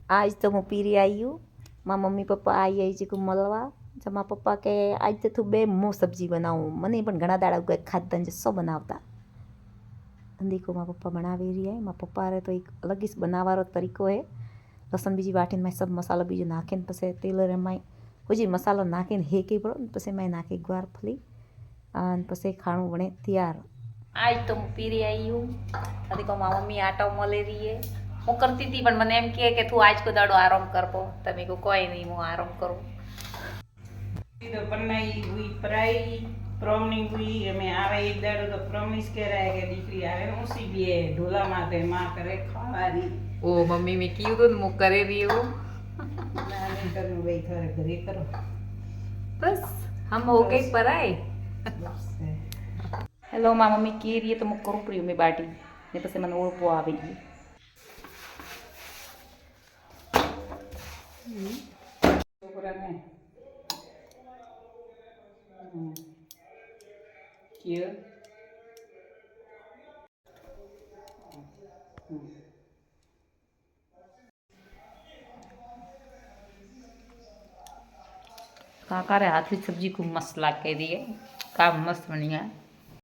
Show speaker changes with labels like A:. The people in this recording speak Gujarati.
A: आज तो હું પીરી આવ્યું મારા મમ્મી પપ્પા આવી છે કે મળવા તો મારા પપ્પા કે આજ તો તું બે હું સબ્જી બનાવું મને પણ ઘણા દાડા ગઈ ખાધા ને સો બનાવતા અંદીકો મારા પપ્પા બનાવી રહ્યા મારા પપ્પા રે તો એક અલગ જ બનાવવાનો તરીકો હે લસણ બીજી વાટીને મેં સબ મસાલો બીજો નાખીને પછી તેલ એમાં હજી મસાલો નાખીને હેકી પડો ને પછી મેં નાખી ગ્વાર ફલી અને પછી ખાણું બને તૈયાર આજ તો હું પીરી આવ્યું અંદીકો મારા મમ્મી આટા મળી રહી હે હું કરતી હતી પણ મને એમ કે તું આજ કો દાડો આરામ કરવો તમે કહો કોઈ નહીં હું આરામ કરું
B: તો બનાવી હુઈ પરાઈ પ્રોમની હુઈ અમે આવે એક દાડો તો પ્રોમિસ કરાય કે દીકરી આવે ઊંસી બે ઢોલા માથે માં કરે ખાવાની
A: ઓ મમ્મી મેં કીધું ને હું કરી રહી હું
B: ના નહીં કરવું ભાઈ થોડે ઘરે કરો
A: બસ હમ હો ગઈ પરાઈ હેલો મારા મમ્મી કહી રહી તો હું કરું પ્રિયું મેં બાટી ને પછી મને ઓળપો આવી ગઈ
B: છોકરાને કયો
A: काका रे हाथ की सब्जी खूब मस्त लाग के दी है काम मस्त बनी है